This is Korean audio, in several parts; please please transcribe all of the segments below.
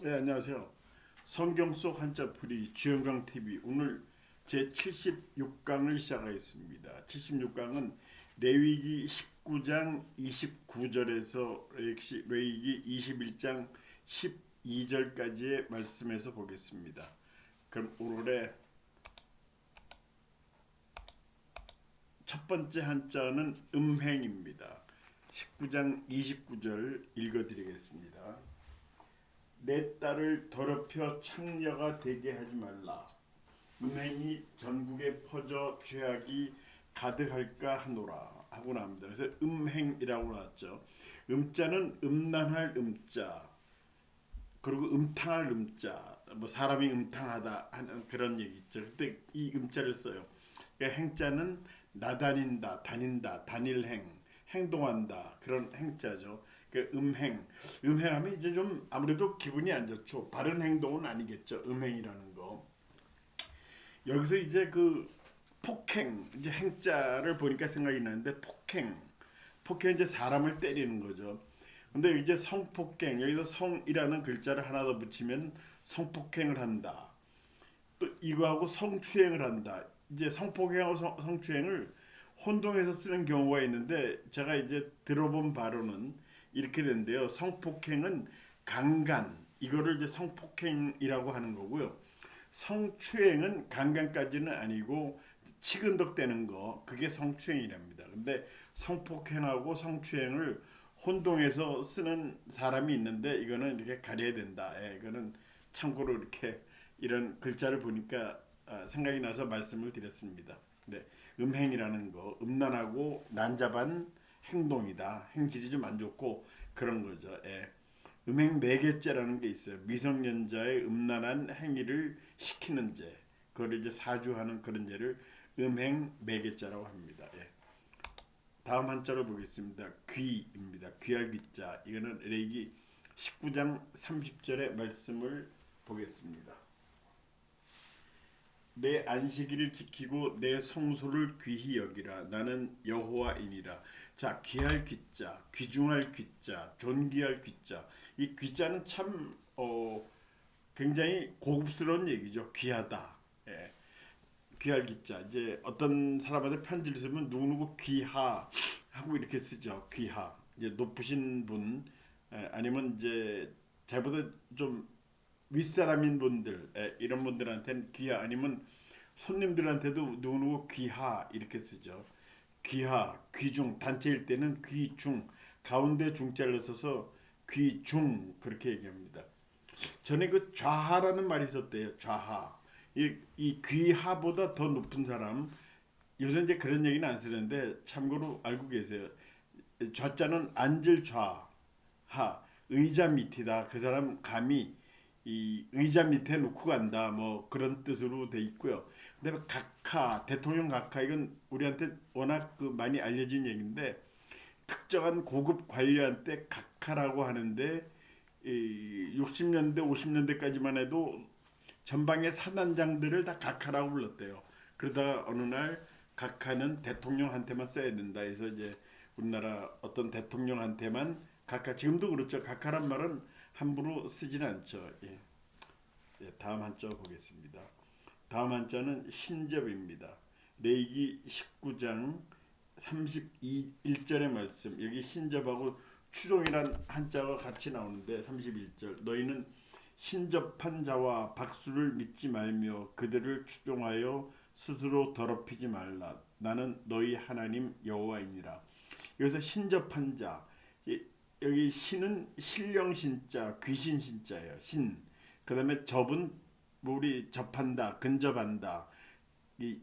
네, 안녕하세요. 성경 속 한자풀이 주영강 TV 오늘 제 76강을 시작하겠습니다. 76강은 레위기 19장 29절에서 역시 레위기 21장 12절까지의 말씀에서 보겠습니다. 그럼 오늘의 첫 번째 한자는 음행입니다. 19장 29절 읽어드리겠습니다. 내 딸을 더럽혀 창녀가 되게 하지 말라. 음행이 전국에 퍼져 죄악이 가득할까 하노라 하고 나옵니다. 그래서 음행이라고 나왔죠. 음자는 음란할 음자, 그리고 음탕할 음자, 뭐 사람이 음탕하다 하는 그런 얘기 있죠. 근데 이 음자를 써요. 그러니까 행자는 나다닌다, 다닌다, 단일행, 행동한다 그런 행자죠. 그 음행, 음행하면 이제 좀 아무래도 기분이 안 좋죠. 바른 행동은 아니겠죠. 음행이라는 거. 여기서 이제 그 폭행, 이제 행자를 보니까 생각이 나는데 폭행 이제 사람을 때리는 거죠. 근데 이제 성폭행, 여기서 성이라는 글자를 하나 더 붙이면 성폭행을 한다. 또 이거하고 성추행을 한다. 이제 성폭행하고 성추행을 혼동해서 쓰는 경우가 있는데 제가 이제 들어본 바로는 이렇게 된대요. 성폭행은 강간, 이거를 이제 성폭행이라고 하는 거고요. 성추행은 강간까지는 아니고 치근덕대는 거, 그게 성추행이랍니다. 근데 성폭행하고 성추행을 혼동해서 쓰는 사람이 있는데 이거는 이렇게 가려야 된다. 예, 이거는 참고로 이렇게 이런 글자를 보니까 생각이 나서 말씀을 드렸습니다. 네, 음행이라는 거, 음란하고 난잡한 행동이다. 행질이 좀 안 좋고 그런 거죠. 예. 음행 매개죄라는 게 있어요. 미성년자의 음란한 행위를 시키는 죄, 그걸 이제 사주하는 그런 죄를 음행 매개죄라고 합니다. 예. 다음 한자로 보겠습니다. 귀입니다. 귀할 귀자. 이거는 레위기 19장 30절의 말씀을 보겠습니다. 내 안식일을 지키고 내 성소를 귀히 여기라. 나는 여호와이니라. 자, 귀할 귀자, 귀중할 귀자, 존귀할 귀자. 이 귀자는 참 굉장히 고급스러운 얘기죠. 귀하다. 예. 귀할 귀자. 이제 어떤 사람한테 편지를 쓰면 누구누구 귀하 하고 이렇게 쓰죠. 귀하. 이제 높으신 분, 아니면 이제 자보다 좀 윗사람인 분들, 이런 분들한테는 귀하, 아니면 손님들한테도 누구누구 귀하 이렇게 쓰죠. 귀하, 귀중, 단체일 때는 귀중, 가운데 중자를 써서 귀중 그렇게 얘기합니다. 전에 그 좌하라는 말이 있었대요. 좌하. 이 귀하보다 더 높은 사람. 요새 이제 그런 얘기는 안 쓰는데 참고로 알고 계세요. 좌자는 앉을 좌, 하, 의자 밑이다. 그 사람 감히 이 의자 밑에 놓고 간다. 뭐 그런 뜻으로 돼 있고요. 근데 각하, 대통령 각하, 이건 우리한테 워낙 그 많이 알려진 얘기인데 특정한 고급 관료한테 각하라고 하는데 이 60년대 50년대까지만 해도 전방의 사단장들을 다 각하라고 불렀대요. 그러다가 어느 날 각하는 대통령한테만 써야 된다 해서 이제 우리나라 어떤 대통령한테만 각하, 지금도 그렇죠. 각하란 말은 함부로 쓰지는 않죠. 예. 예, 다음 한자 보겠습니다. 다음 한자는 신접입니다. 레위기 19장 31절의 말씀. 여기 신접하고 추종이란 한자가 같이 나오는데 31절. 너희는 신접한 자와 박수를 믿지 말며 그들을 추종하여 스스로 더럽히지 말라. 나는 너희 하나님 여호와이니라. 여기서 신접한 자, 여기 신은 신령 신자, 귀신 신자예요. 신. 그다음에 접은 뭐 우리 접한다, 근접한다,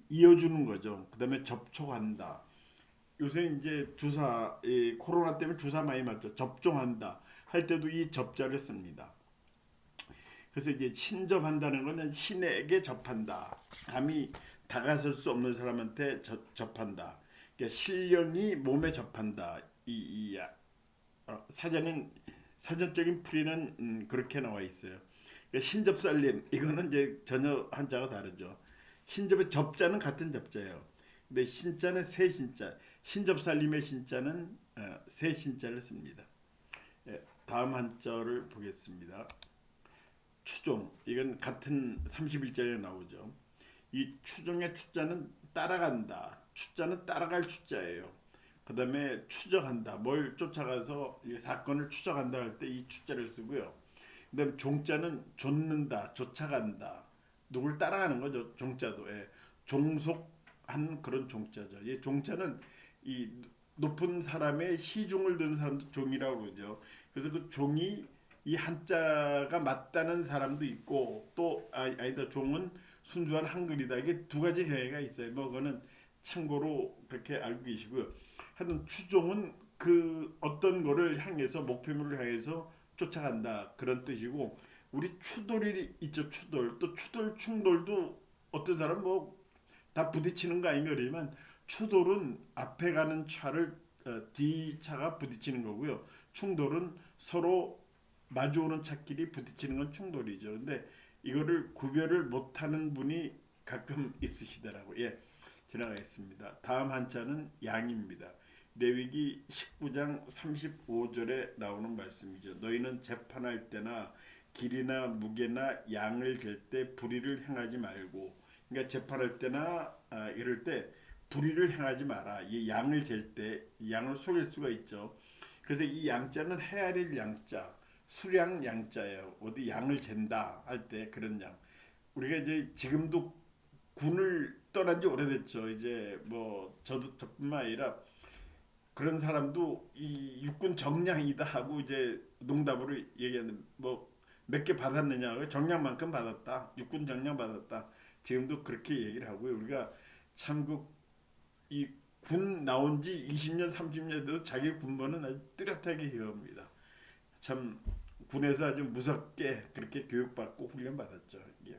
이어주는 거죠. 그다음에 접촉한다. 요새 이제 주사, 코로나 때문에 주사 많이 맞죠. 접종한다 할 때도 이 접자를 씁니다. 그래서 이제 친접한다는 것은 신에게 접한다. 감히 다가설 수 없는 사람한테 접한다. 그러니까 신령이 몸에 접한다. 사전인 사전적인 풀이는 그렇게 나와 있어요. 그러니까 신접살림 이거는 이제 전혀 한자가 다르죠. 신접의 접자는 같은 접자예요. 근데 신자는 새 신자, 신접살림의 신자는 새 신자를 씁니다. 예, 다음 한자를 보겠습니다. 추종 이건 같은 31절에 나오죠. 이 추종의 추자는 따라간다. 추자는 따라갈 추자예요. 그 다음에 추적한다. 뭘 쫓아가서 이 사건을 추적한다 할 때 이 추자를 쓰고요. 그 다음에 종자는 좇는다. 쫓아간다. 누굴 따라가는 거죠. 종자도. 예. 종속한 그런 종자죠. 이 종자는 이 높은 사람의 시중을 드는 사람도 종이라고 그러죠. 그래서 그 종이 이 한자가 맞다는 사람도 있고 또 아니다 종은 순수한 한글이다. 이게 두 가지 경우가 있어요. 뭐 그거는 참고로 그렇게 알고 계시고요. 하여튼 추종은 그 어떤 거를 향해서 목표물을 향해서 쫓아간다 그런 뜻이고 우리 추돌이 있죠. 추돌 또 추돌 충돌도 어떤 사람 뭐 다 부딪히는 거 아닌가 그러지만 추돌은 앞에 가는 차를 뒤 차가 부딪히는 거고요. 충돌은 서로 마주오는 차끼리 부딪히는 건 충돌이죠. 근데 이거를 구별을 못하는 분이 가끔 있으시더라고요. 예, 지나가겠습니다. 다음 한자는 양입니다. 레위기 19장 35절에 나오는 말씀이죠. 너희는 재판할 때나 길이나 무게나 양을 잴 때 불의를 행하지 말고, 그러니까 재판할 때나 이럴 때 불의를 행하지 마라. 이 양을 잴 때 양을 속일 수가 있죠. 그래서 이 양자는 헤아릴 양자, 수량 양자예요. 어디 양을 잰다 할 때 그런 양. 우리가 이제 지금도 군을 떠난 지 오래됐죠. 이제 뭐 저도 저뿐만 아니라 그런 사람도 이 육군 정량이다 하고 이제 농담으로 얘기하는 뭐 몇 개 받았느냐 정량만큼 받았다 육군 정량 받았다 지금도 그렇게 얘기를 하고요. 우리가 참 그 이 군 나온 지 20년 30년 돼도 자기 군번은 아주 뚜렷하게 기억합니다. 참 군에서 아주 무섭게 그렇게 교육받고 훈련받았죠. 예.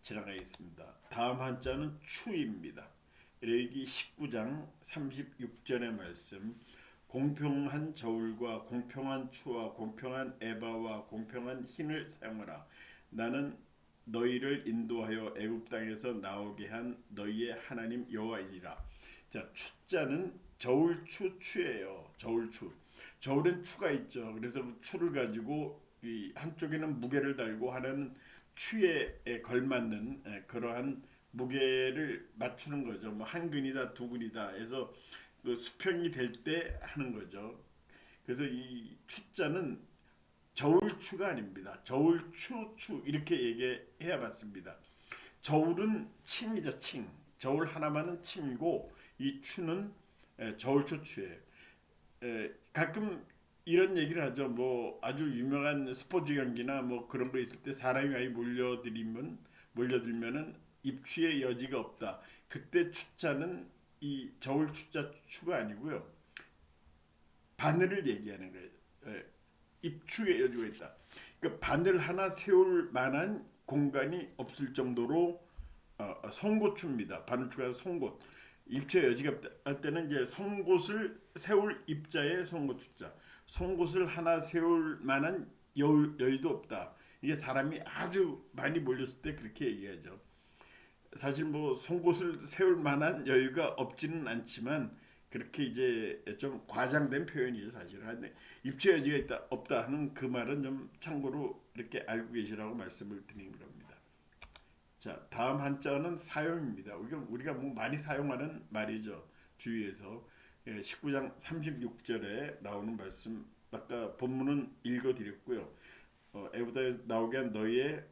지나가겠습니다. 다음 한자는 추입니다. 레위기 19장 36절의 말씀 공평한 저울과 공평한 추와 공평한 에바와 공평한 흰을 사용하라. 나는 너희를 인도하여 애굽 땅에서 나오게 한 너희의 하나님 여호와이니라. 자, 추자는 저울추 추예요. 저울추. 저울엔 추가 있죠. 그래서 그 추를 가지고 이 한쪽에는 무게를 달고 하나는 추에 걸맞는 그러한 무게를 맞추는 거죠. 뭐 한 근이다 두 근이다 해서 그 수평이 될 때 하는 거죠. 그래서 이 추자는 저울추가 아닙니다. 저울추 추 이렇게 얘기해야 맞습니다. 저울은 칭이죠. 칭. 저울 하나만은 칭이고 이 추는 저울추 추예요. 가끔 이런 얘기를 하죠. 뭐 아주 유명한 스포츠 경기나 뭐 그런 거 있을 때 사람이 많이 몰려들면은 입추의 여지가 없다. 그때 추자는 이 저울 추자 추가 아니고요. 바늘을 얘기하는 거예요. 입추의 여지가 있다. 그러니까 바늘 하나 세울 만한 공간이 없을 정도로 송곳추입니다. 바늘추가 송곳. 입추의 여지가 없다 할 때는 이제 송곳을 세울 입자의 송곳추자. 송곳을 하나 세울 만한 여유도 없다. 이게 사람이 아주 많이 몰렸을 때 그렇게 얘기하죠. 사실 뭐 송곳을 세울 만한 여유가 없지는 않지만 그렇게 이제 좀 과장된 표현이죠 사실은. 근데 입체 여지가 있다 없다 하는 그 말은 좀 참고로 이렇게 알고 계시라고 말씀을 드리는 겁니다. 자, 다음 한자는 사용입니다. 우리가 뭐 많이 사용하는 말이죠. 주위에서 19장 36절에 나오는 말씀 아까 본문은 읽어드렸고요. 애보다에 나오게 한 너희의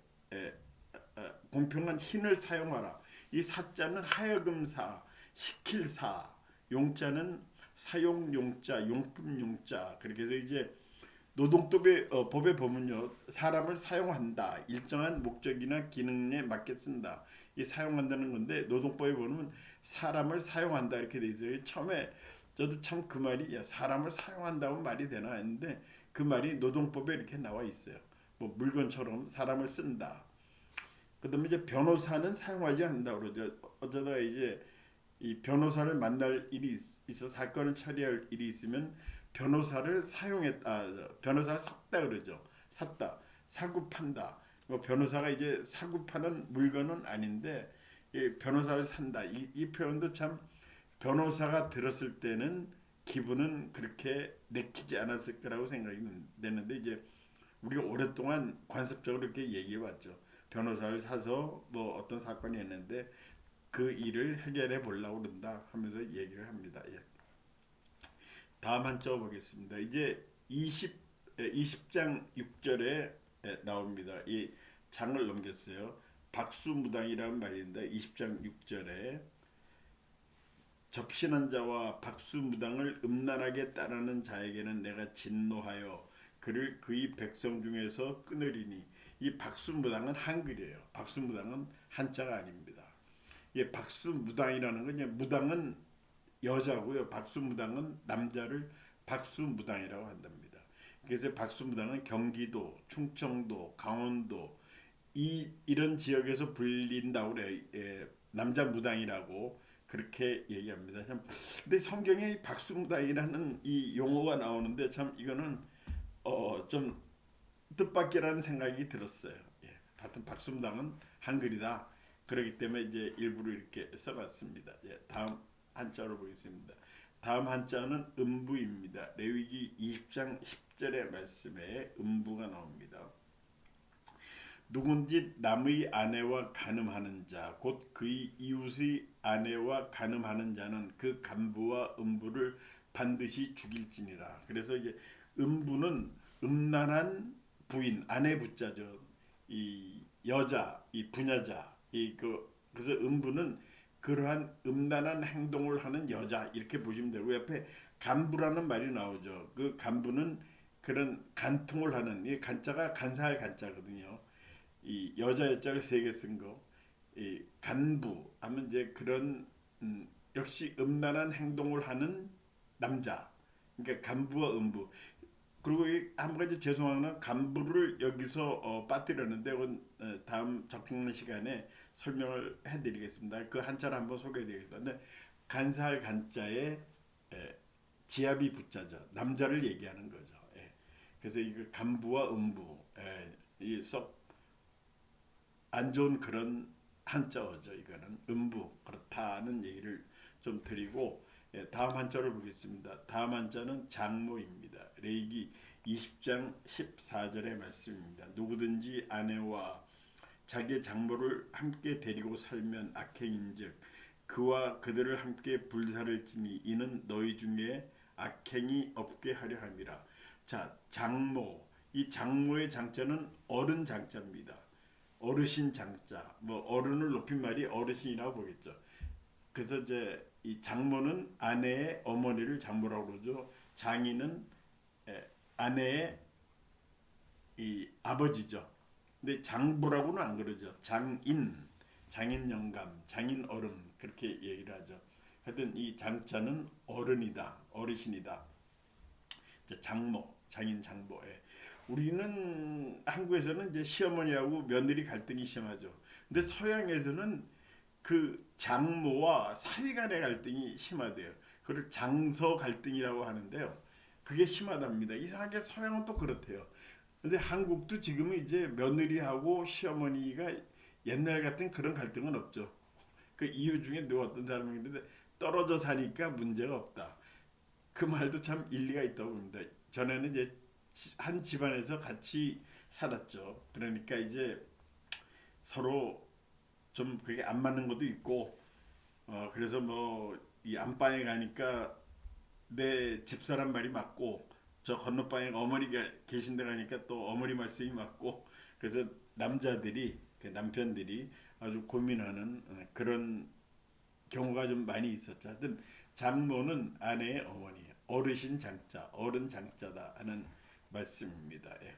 공평한 힘을 사용하라. 이 사자는 하여금사, 시킬사, 용자는 사용용자, 용품용자. 그렇게 해서 이제 노동법의 법에 보면요, 사람을 사용한다, 일정한 목적이나 기능에 맞게 쓴다. 이 사용한다는 건데 노동법에 보면 사람을 사용한다 이렇게 돼 있어요. 처음에 저도 참 그 말이 야, 사람을 사용한다고 말이 되나 했는데 그 말이 노동법에 이렇게 나와 있어요. 뭐 물건처럼 사람을 쓴다. 그다음에 이제 변호사는 사용하지 않는다 그러죠. 어쩌다가 이제 이 변호사를 만날 일이 있어 사건을 처리할 일이 있으면 변호사를 샀다 그러죠. 샀다, 사고 판다. 뭐 변호사가 이제 사고 파는 물건은 아닌데 이 변호사를 산다. 이 표현도 참 변호사가 들었을 때는 기분은 그렇게 내키지 않았을 거라고 생각이 되는데 이제 우리가 오랫동안 관습적으로 이렇게 얘기해 왔죠. 변호사를 사서 뭐 어떤 사건이 있는데 그 일을 해결해 보려고 그런다 하면서 얘기를 합니다. 예. 다음 한 쪽 보겠습니다. 이제 20장 6절에 나옵니다. 이 장을 넘겼어요. 박수무당이라는 말인데 20장 6절에 접신한 자와 박수무당을 음란하게 따르는 자에게는 내가 진노하여 그를 그의 백성 중에서 끊으리니. 이 박수무당은 한글이에요. 박수무당은 한자가 아닙니다. 이 박수무당이라는 건 그냥 무당은 여자고요. 박수무당은 남자를 박수무당이라고 한답니다. 그래서 박수무당은 경기도, 충청도, 강원도 이런 지역에서 불린다고 그래요. 예, 남자 무당이라고 그렇게 얘기합니다. 참, 근데 성경에 박수무당이라는 이 용어가 나오는데 참 이거는 좀 뜻밖이라는 생각이 들었어요. 예, 하여튼 박수무당은 한글이다. 그렇기 때문에 이제 일부러 이렇게 써봤습니다. 예, 다음 한자로 보겠습니다. 다음 한자는 음부입니다. 레위기 20장 10절의 말씀에 음부가 나옵니다. 누군지 남의 아내와 간음하는 자, 곧 그의 이웃의 아내와 간음하는 자는 그 간부와 음부를 반드시 죽일지니라. 그래서 이제 음부는 음란한 부인, 아내 부자죠. 이 여자, 이 부녀자, 그래서 음부는 그러한 음란한 행동을 하는 여자 이렇게 보시면 되고 옆에 간부라는 말이 나오죠. 그 간부는 그런 간통을 하는 이 간자가 간사할 간자거든요. 이 여자 여자를 세 개 쓴 거, 이 간부 하면 이제 그런 역시 음란한 행동을 하는 남자, 그러니까 간부와 음부. 그리고 한 가지 죄송한 건 간부를 여기서 빠뜨렸는데 그건 다음 적는 시간에 설명을 해드리겠습니다. 그 한자를 한번 소개해드리겠습니다. 근데 간사할 간자에 지압이 붙자죠. 남자를 얘기하는 거죠. 예. 그래서 이거 간부와 음부, 이썩 안 좋은 그런 한자어죠. 이거는 음부 그렇다는 얘기를 좀 드리고 다음 한자를 보겠습니다. 다음 한자는 장모입니다. 레위기 20장 14절의 말씀입니다. 누구든지 아내와 자기 장모를 함께 데리고 살면 악행인즉 그와 그들을 함께 불사를 지니 이는 너희 중에 악행이 없게 하려 함이라. 자, 장모. 이 장모의 장자는 어른 장자입니다. 어르신 장자, 뭐 어른을 높인 말이 어르신이라고 보겠죠. 그래서 이제 이 장모는 아내의 어머니를 장모라고 그러죠. 장인은 아내의 이 아버지죠. 근데 장부라고는 안 그러죠. 장인, 장인 영감, 장인 어른 그렇게 얘기를 하죠. 하여튼 이 장자는 어른이다, 어르신이다. 장모, 장인 장모에. 우리는 한국에서는 이제 시어머니하고 며느리 갈등이 심하죠. 근데 서양에서는 그 장모와 사위 간의 갈등이 심하대요. 그걸 장서 갈등이라고 하는데요. 그게 심하답니다. 이상하게 서양은 또 그렇대요. 근데 한국도 지금은 이제 며느리하고 시어머니가 옛날 같은 그런 갈등은 없죠. 그 이유 중에 누가 어떤 사람이 있는데 떨어져 사니까 문제가 없다. 그 말도 참 일리가 있다고 봅니다. 전에는 이제 한 집안에서 같이 살았죠. 그러니까 이제 서로 좀 그게 안 맞는 것도 있고, 그래서 뭐 이 안방에 가니까 내 집사람 말이 맞고, 저 건너방에 어머니가 계신 데 가니까 또 어머니 말씀이 맞고, 그래서 남자들이 그 남편들이 아주 고민하는 그런 경우가 좀 많이 있었죠. 하여튼 장모는 아내의 어머니, 어르신 장자, 어른 장자다 하는 말씀입니다. 예.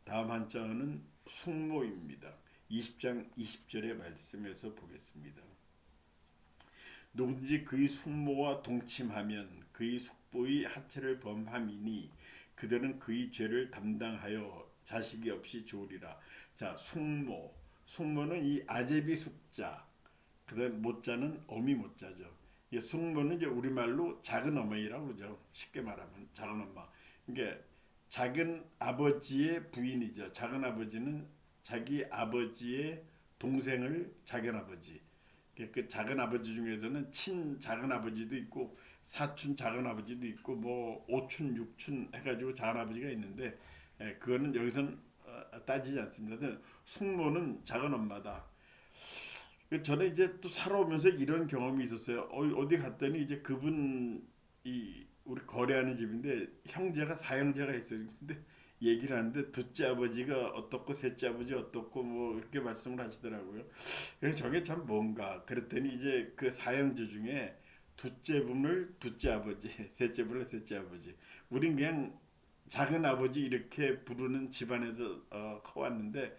다음 한자는 숙모입니다. 20장 20절의 말씀에서 보겠습니다. 누군지 그의 숙모와 동침하면 그의 숙보의 하체를 범함이니 그들은 그의 죄를 담당하여 자식이 없이 죽으리라. 자, 숙모. 숙모는 이 아제비 숙자, 그다음 모자는 어미 모자죠. 이 숙모는 이제 우리말로 작은 어머니라고 그러죠. 쉽게 말하면 작은 엄마. 그러니까 작은 아버지의 부인이죠. 작은 아버지는 자기 아버지의 동생을 작은 아버지. 그 작은 아버지 중에서는 친 작은 아버지도 있고 사촌 작은 아버지도 있고 뭐 오촌 육촌 해가지고 작은 아버지가 있는데 그거는 여기서는 따지지 않습니다. 숙모는 작은 엄마다. 전에 이제 또 살아오면서 이런 경험이 있었어요. 어디 갔더니 이제 그분 이 우리 거래하는 집인데 형제가 사형제가 있어요. 근데 얘기를 하는데 둘째 아버지가 어떻고 셋째 아버지 어떻고 뭐 이렇게 말씀을 하시더라고요. 그래서 저게 참 뭔가 그랬더니 이제 그 사형제 중에 둘째 분을 둘째 아버지, 셋째 분을 셋째 아버지. 우린 그냥 작은 아버지 이렇게 부르는 집안에서 커왔는데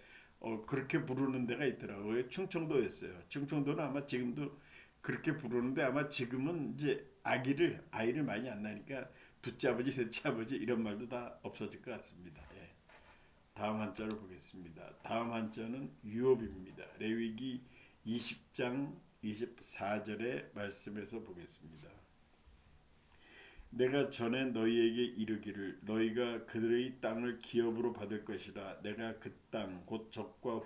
그렇게 부르는 데가 있더라고요. 충청도였어요. 충청도는 아마 지금도 그렇게 부르는데 아마 지금은 이제 아이를 많이 안 낳으니까 둘째 아버지, 셋째 아버지 이런 말도 다 없어질 것 같습니다. 예. 다음 한자를 보겠습니다. 다음 한자는 유업입니다. 레위기 20장 24절의 말씀에서 보겠습니다. 내가 전에 너희에게 이르기를 너희가 그들의 땅을 기업으로 받을 것이라. 내가 그 땅 곧 젖과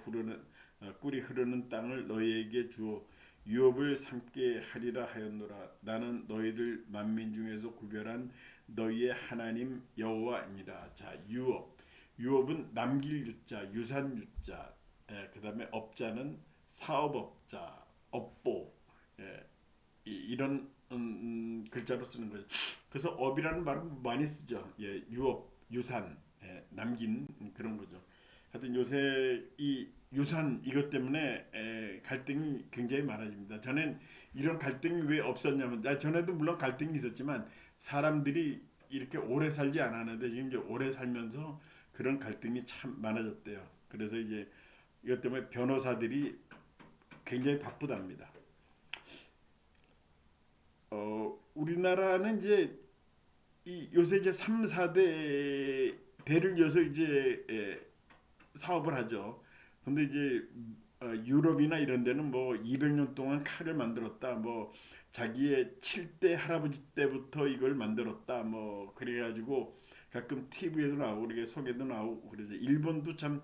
꿀이 흐르는 땅을 너희에게 주어 유업을 삼게 하리라 하였노라. 나는 너희들 만민 중에서 구별한 너희의 하나님 여호와니라. 자, 유업은 남길 유자, 유산 유자. 그다음에 업자는 사업업자, 업보. 이런 글자로 쓰는 거죠. 그래서 업이라는 말을 많이 쓰죠. 유업, 유산, 남긴 그런 거죠. 하여튼 요새 이 유산 이것 때문에 갈등이 굉장히 많아집니다. 전엔 이런 갈등이 왜 없었냐면, 전에도 물론 갈등이 있었지만 사람들이 이렇게 오래 살지 않았는데 지금 이제 오래 살면서 그런 갈등이 참 많아졌대요. 그래서 이제 이것 때문에 변호사들이 굉장히 바쁘답니다. 우리나라는 이제 요새 이제 3, 4대 대를 이어서 이제 사업을 하죠. 근데 이제 유럽이나 이런 데는 뭐 200년 동안 칼을 만들었다. 뭐 자기의 7대 할아버지 때부터 이걸 만들었다. 뭐 그래가지고 가끔 TV에도 나오고 이렇게 소개도 나오고 그러죠. 일본도 참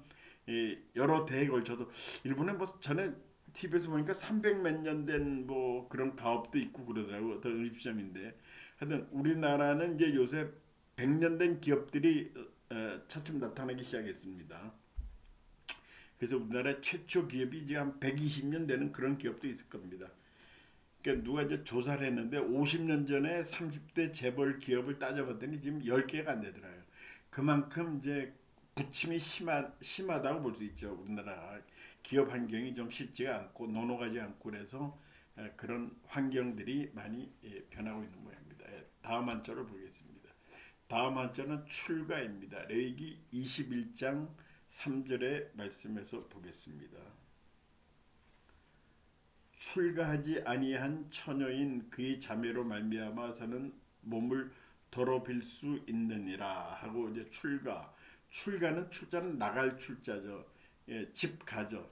여러 대에 걸쳐도 일본에 뭐 전에 TV에서 보니까 300 몇 년 된 뭐 그런 가업도 있고 그러더라고요. 어떤 음식점인데 하여튼 우리나라는 이제 요새 100년 된 기업들이 차츰 나타나기 시작했습니다. 그래서 우리나라 최초 기업이 이제 한 120년 되는 그런 기업도 있을 겁니다. 그러니까 누가 이제 조사를 했는데 50년 전에 30대 재벌 기업을 따져봤더니 지금 10개가 안 되더라고요. 그만큼 이제 부침이 심하다고 볼 수 있죠. 우리나라 기업 환경이 좀 쉽지가 않고 녹록하지 않고 그래서 그런 환경들이 많이 변하고 있는 모양입니다. 다음 한자를 보겠습니다. 다음 한자는 출가입니다. 레위기 21장 3절의 말씀에서 보겠습니다. 출가하지 아니한 처녀인 그의 자매로 말미암아서는 몸을 더럽힐 수 있느니라 하고 이제 출가는 나갈 출자죠. 집 가죠.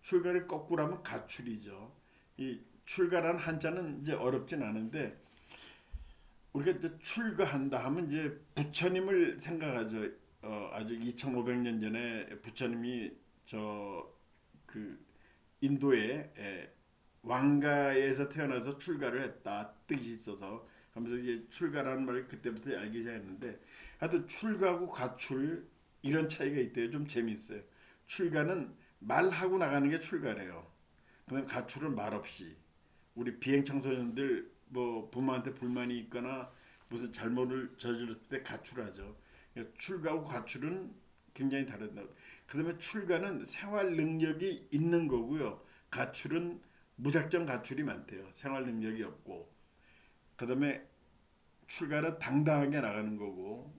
출가를 거꾸로 하면 가출이죠. 이 출가라는 한자는 이제 어렵진 않은데 우리가 이제 출가한다 하면 이제 부처님을 생각하죠. 아주 2,500년 전에 부처님이 그 인도에 왕가에서 태어나서 출가를 했다 뜻이 있어서 하면서 이제 출가라는 말을 그때부터 알기 시작했는데 하여튼 출가하고 가출 이런 차이가 있대요. 좀 재밌어요. 출가는 말하고 나가는 게 출가래요. 그다음 가출은 말 없이 우리 비행 청소년들 뭐 부모한테 불만이 있거나 무슨 잘못을 저질렀을 때 가출하죠. 출가하고 가출은 굉장히 다르다. 그다음에 출가는 생활 능력이 있는 거고요. 가출은 무작정 가출이 많대요. 생활 능력이 없고. 그다음에 출가는 당당하게 나가는 거고,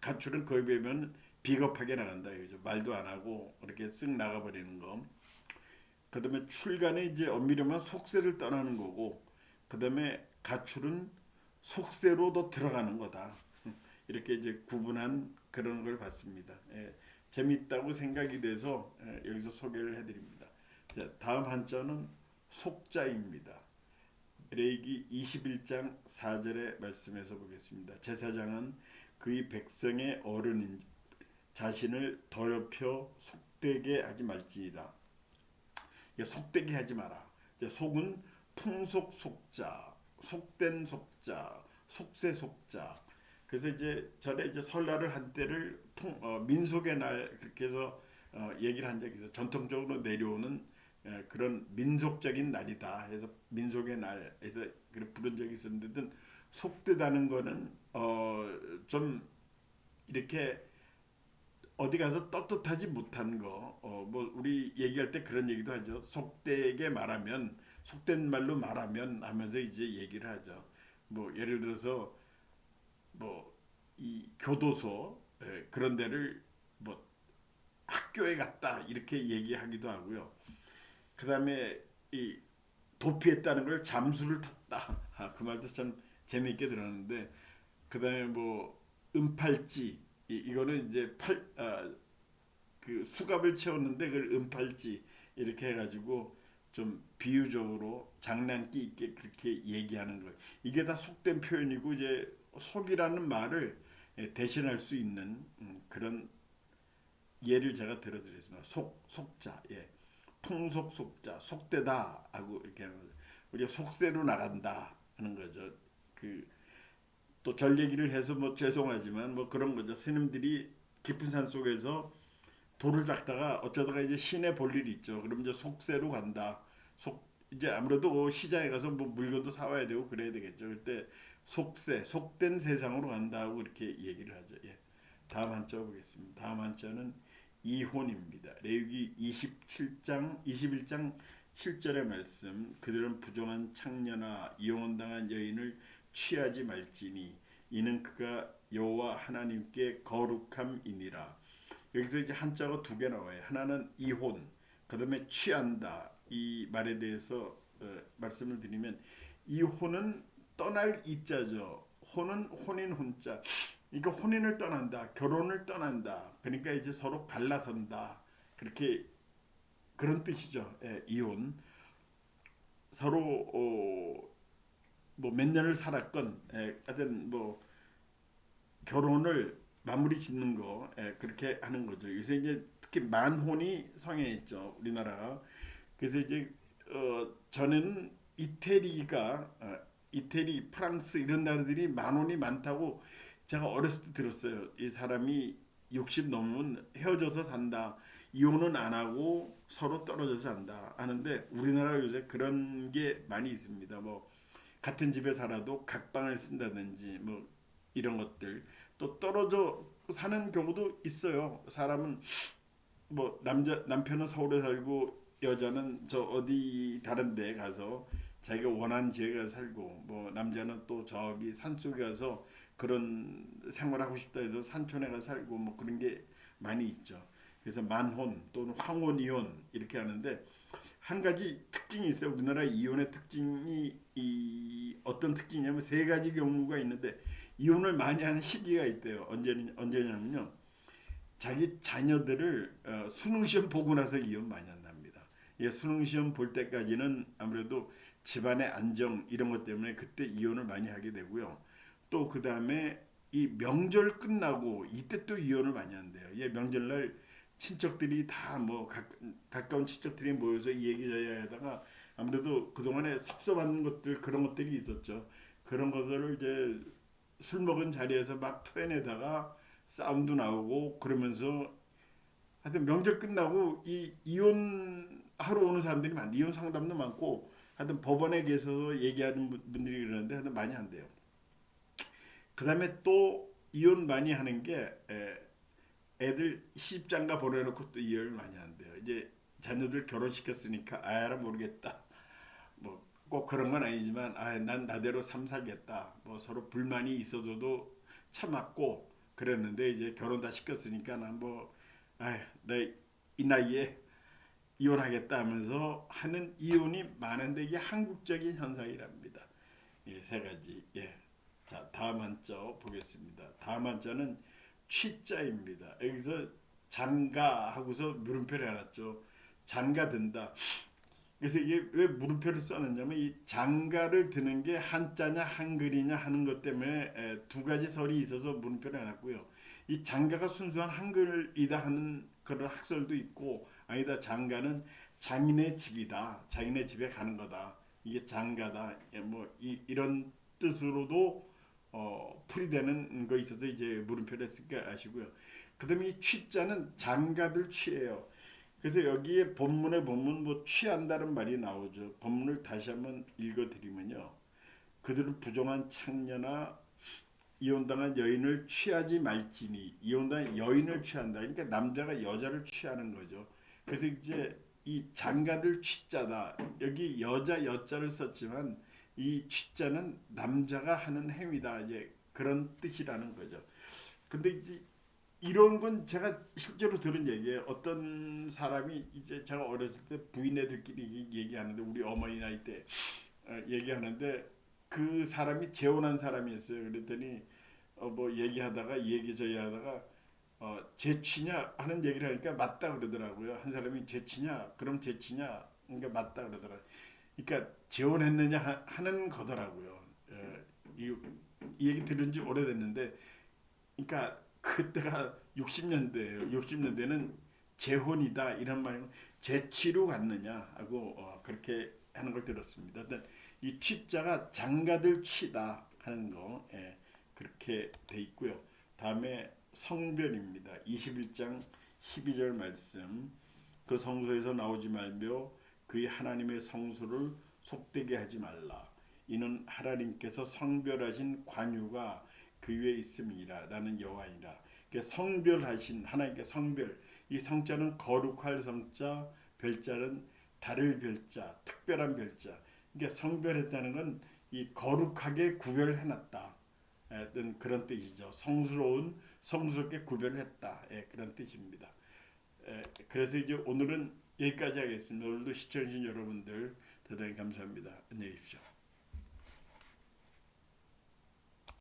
가출은 거의 비하면 비겁하게 나간다 이거죠. 말도 안 하고 이렇게 쓱 나가버리는 거. 그다음에 출가는 이제 엄밀히 면 속세를 떠나는 거고, 그다음에 가출은 속세로 더 들어가는 거다. 이렇게 이제 구분한 그런 걸 봤습니다. 재밌다고 생각이 돼서 여기서 소개를 해드립니다. 자, 다음 한자는 속자입니다. 레위기 21장 4절의 말씀에서 보겠습니다. 제사장은 그의 백성의 어른인 자신을 더럽혀 속되게 하지 말지니라. 속되게 하지 마라. 속은 풍속 속자, 속된 속자, 속세 속자. 그래서 이제 전에 이제 설날을 한때를 민속의 날 그렇게 해서 얘기를 한 적이 있어요. 전통적으로 내려오는 그런 민속적인 날이다 해서 민속의 날에서 그렇게 부른 적이 있었는데 속되다는 거는 좀 이렇게 어디 가서 떳떳하지 못한 거, 뭐 우리 얘기할 때 그런 얘기도 하죠. 속되게 말하면 속된 말로 말하면 하면서 이제 얘기를 하죠. 뭐 예를 들어서 뭐 이 교도소 그런 데를 뭐 학교에 갔다 이렇게 얘기하기도 하고요. 그다음에 이 도피했다는 걸 잠수를 탔다. 그 말도 참 재미있게 들었는데 그다음에 뭐 은팔찌 이거는 이제 그 수갑을 채웠는데 그걸 은팔찌 이렇게 해가지고 좀 비유적으로 장난기 있게 그렇게 얘기하는 거예요. 이게 다 속된 표현이고 이제 속이라는 말을 대신할 수 있는 그런 예를 제가 들어드리겠습니다. 속자, 예, 풍속 속자, 속되다 하고 이렇게 하는 거죠. 우리가 속세로 나간다 하는 거죠. 그 또 절 얘기를 해서 뭐 죄송하지만 뭐 그런 거죠. 스님들이 깊은 산 속에서 돌을 닦다가 어쩌다가 이제 시내 볼 일이 있죠. 그럼 이제 속세로 간다. 속 이제 아무래도 시장에 가서 뭐 물건도 사와야 되고 그래야 되겠죠. 그때 속세, 속된 세상으로 간다고 이렇게 얘기를 하죠. 예. 다음 한자 보겠습니다. 다음 한자는 이혼입니다. 레위기 27장 21장 7절의 말씀. 그들은 부정한 창녀나 이혼당한 여인을 취하지 말지니 이는 그가 여호와 하나님께 거룩함이니라. 여기서 이제 한자가 두 개 나와요. 하나는 이혼, 그다음에 취한다. 이 말에 대해서 말씀을 드리면 이혼은 떠날 이자죠. 혼은 혼인 혼자. 그러니까 혼인을 떠난다, 결혼을 떠난다. 그러니까 이제 서로 갈라선다. 그렇게 그런 뜻이죠. 예, 이혼. 서로 뭐 몇 년을 살았건, 하여튼 뭐 결혼을 마무리 짓는 거 그렇게 하는 거죠. 요새 이제 특히 만혼이 성행했죠 우리나라가. 그래서 이제 전에는 이태리, 프랑스 이런 나라들이 만혼이 많다고 제가 어렸을 때 들었어요. 이 사람이 60 넘으면 헤어져서 산다. 이혼은 안 하고 서로 떨어져서 산다 하는데 우리나라 요새 그런 게 많이 있습니다. 뭐 같은 집에 살아도 각방을 쓴다든지 뭐 이런 것들 또 떨어져 사는 경우도 있어요. 사람은 뭐 남편은 서울에 살고 여자는 저 어디 다른 데 가서 자기가 원하는 지역에 가서 살고 뭐 남자는 또 저기 산속에 가서 그런 생활하고 싶다 해서 산촌에 가서 살고 뭐 그런 게 많이 있죠. 그래서 만혼 또는 황혼 이혼 이렇게 하는데 한 가지 특징이 있어요. 우리나라 이혼의 특징이 이 어떤 특징이냐면 세 가지 경우가 있는데 이혼을 많이 하는 시기가 있대요. 언제냐면요. 자기 자녀들을 수능 시험 보고 나서 이혼 많이 한답니다. 예, 수능 시험 볼 때까지는 아무래도 집안의 안정 이런 것 때문에 그때 이혼을 많이 하게 되고요. 또 그 다음에 이 명절 끝나고 이때 또 이혼을 많이 한대요. 예, 명절날 친척들이 다 뭐 가까운 친척들이 모여서 이 얘기 저얘기 하다가 아무래도 그동안에 섭섭한 것들 그런 것들이 있었죠. 그런 것들을 이제 술 먹은 자리에서 막 토해내다가 싸움도 나오고 그러면서 하여튼 명절 끝나고 이 이혼하러 오는 사람들이 많대. 이혼 상담도 많고 하여튼 법원에 계셔서 얘기하는 분들이 그러는데 하여튼 많이 한대요. 그 다음에 또 이혼 많이 하는 게 애들 시집장가 보내놓고 또 이혼을 많이 한대요. 이제 자녀들 결혼시켰으니까 아야라 모르겠다. 뭐 꼭 그런 건 아니지만 난 나대로 삶 살겠다. 뭐 서로 불만이 있어도 참았고 그랬는데 이제 결혼 다 시켰으니까 난뭐나이 나이에 이혼하겠다 하면서 하는 이혼이 많은데 이게 한국적인 현상이랍니다. 예, 세 가지. 예. 자, 다음 한자 보겠습니다. 다음 한자는 취자입니다. 여기서 장가 하고서 물음표를 해놨죠. 장가든다. 그래서 이게 왜 물음표를 써놨냐면 이 장가를 드는 게 한자냐 한글이냐 하는 것 때문에 두 가지 설이 있어서 물음표를 해놨고요. 이 장가가 순수한 한글이다 하는 그런 학설도 있고 아니다 장가는 장인의 집이다. 장인의 집에 가는 거다. 이게 장가다. 뭐 이런 뜻으로도 풀이 되는 거 있어서 이제 물음표를 했으니까 아시고요. 그다음에 이 취자는 장가들 취예요. 그래서 여기에 본문에 보면 뭐 취한다는 말이 나오죠. 본문을 다시 한번 읽어드리면요. 그들은 부정한 창녀나 이혼당한 여인을 취하지 말지니, 이혼당한 여인을 취한다. 그러니까 남자가 여자를 취하는 거죠. 그래서 이제 이 장가들 취자다. 여기 여자 여자를 썼지만 이 취자는 남자가 하는 행위다. 이제 그런 뜻이라는 거죠. 근데 이제 이런 건 제가 실제로 들은 얘기예요. 어떤 사람이 이제 제가 어렸을 때 부인애들끼리 얘기하는데, 우리 어머니 나이 때 얘기하는데, 그 사람이 재혼한 사람이었어요. 그랬더니 뭐 얘기하다가 얘기저기 하다가 재치냐 하는 얘기를 하니까 맞다 그러더라고요. 한 사람이 재치냐, 그럼 재치냐, 그러니까 맞다 그러더라. 그러니까 재혼했느냐 하는 거더라고요. 이 얘기 들은 지 오래됐는데, 그러니까 그때가 60년대예요. 60년대는 재혼이다 이런 말이고, 재치로 갔느냐 하고 그렇게 하는 걸 들었습니다. 이 취자가 장가들 취다 하는 거, 그렇게 돼 있고요. 다음에 성별입니다. 21장 12절 말씀. 그 성소에서 나오지 말며 그의 하나님의 성소를 속되게 하지 말라. 이는 하나님께서 성별하신 관유가 그 위에 있음이라. 나는 여호와이라. 성별하신 하나님께 성별. 이 성자는 거룩할 성자, 별자는 다를 별자, 특별한 별자. 그러니까 성별했다는 건 이 거룩하게 구별해놨다. 그런 뜻이죠. 성스러운, 성스럽게 구별했다. 그런 뜻입니다. 그래서 이제 오늘은 여기까지 하겠습니다. 오늘도 시청해주신 여러분들 대단히 감사합니다. 안녕히 계십시오.